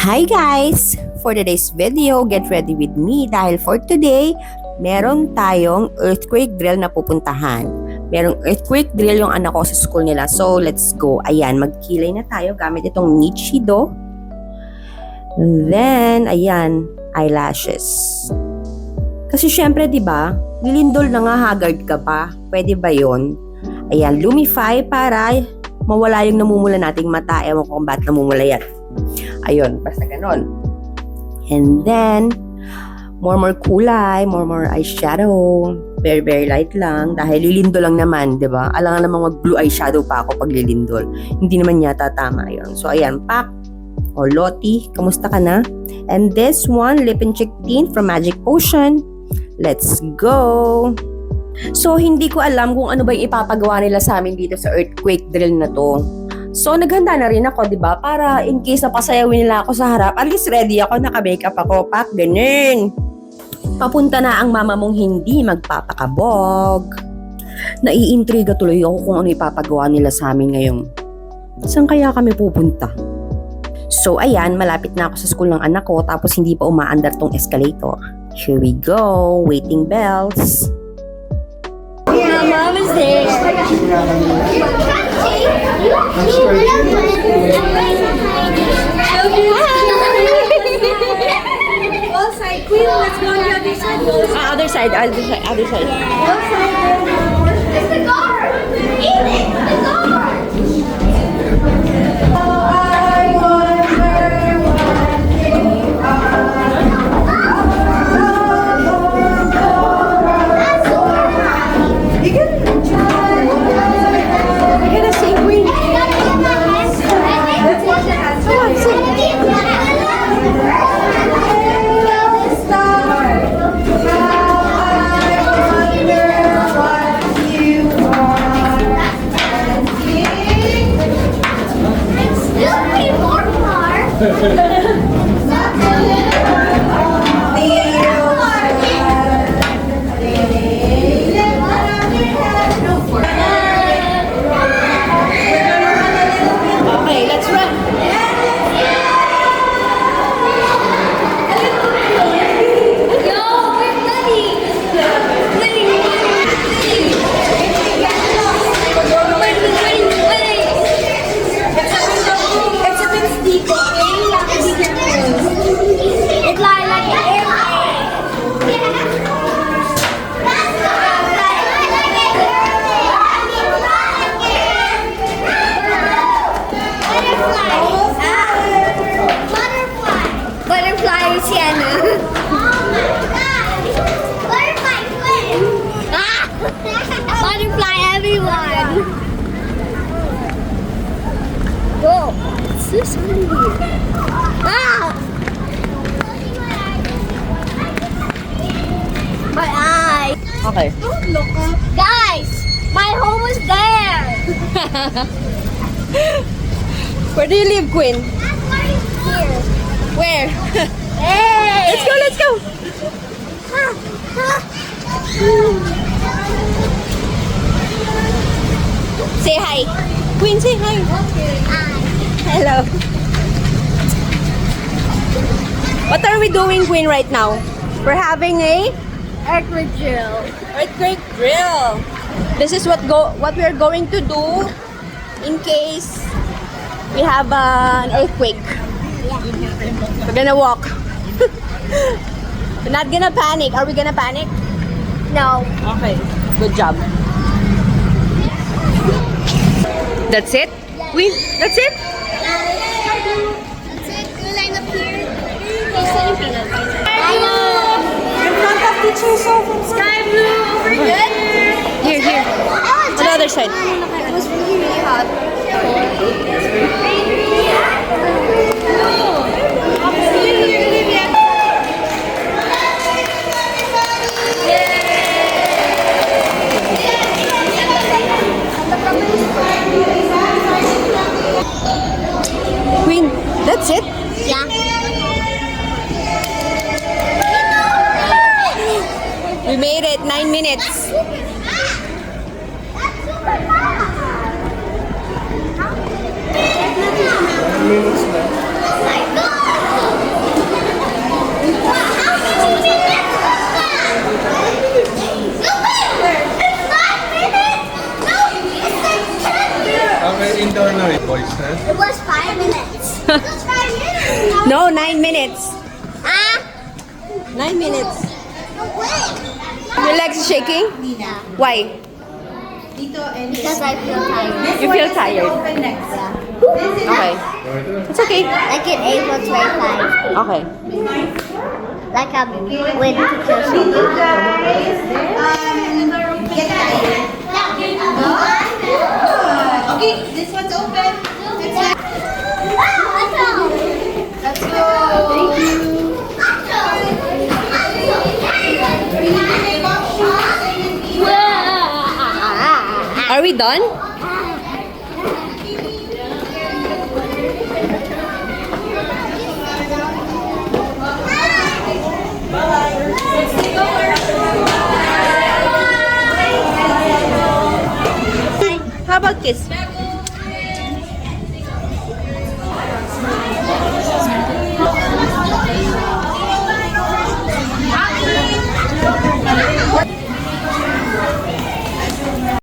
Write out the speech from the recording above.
Hi guys! For today's video, get ready with me dahil for today, meron tayong earthquake drill na pupuntahan. Merong earthquake drill yung anak ko sa school nila. So, let's go. Ayan, magkilay na tayo gamit itong Nichido. And then, ayan, eyelashes. Kasi syempre, di ba, lilindol na nga, haggard ka pa. Pwede ba yon? Ayan, lumify para mawala yung namumula nating mata. Ewan ko kung ba't namumula yan. Ayun, basta ganon. And then, more kulay, more eyeshadow. Very light lang. Dahil lilindol lang naman, di ba? Alangan namang mag-blue eyeshadow pa ako pag lilindol. Hindi naman yata tama yun. So, ayan, Pak or Lottie, kamusta ka na? And this one, lip and cheek tint from Magic Potion. Let's go! So, hindi ko alam kung ano ba yung ipapagawa nila sa amin dito sa earthquake drill na to. So, naghanda na rin ako, di ba? Para in case na pasayawin nila ako sa harap, at least ready ako, naka-makeup ako, Pak, ganun. Papunta na ang mama mong hindi magpapakabog. Naiintriga tuloy ako kung ano ipapagawa nila sa amin ngayon. Saan kaya kami pupunta? So, ayan, malapit na ako sa school ng anak ko, tapos hindi pa umaandar tong escalator. Here we go, waiting bells. Yeah, Mom is there. All side, Queen. Let's go on the other side. Other side. All side. It's the guard. It's the guard. I wonder what you are. My eye. Okay. Don't look up. Guys, my home is there. Where do you live, Queen? Here. Where? Hey. Let's go. Say hi. Queen, say hi. Hello. What are we doing, Queen, right now? We're having a Earthquake drill. earthquake drill. This is what we are going to do in case we have an earthquake. We're gonna walk. We're not gonna panic. Are we gonna panic? No. Okay. Good job. That's it? Queen, that's it? That's it. You line up here. Hello. In front of teacher's office. Sky blue over there. Here. Oh, On the other side. it was really hot. Queen, that's it? Yeah. We made it, 9 minutes. That's super fast. minutes ba? Oh my God! No, 9 minutes. Ah! 9 minutes. No way! Your legs is shaking? Yeah. Why? Because I feel tired. You feel tired? Okay. It's okay. Like an able to try 5. Okay. Like I'm waiting to kill someone. Get tired. Okay, this one's open. Let's go. Thank you. Are we done? How about kiss?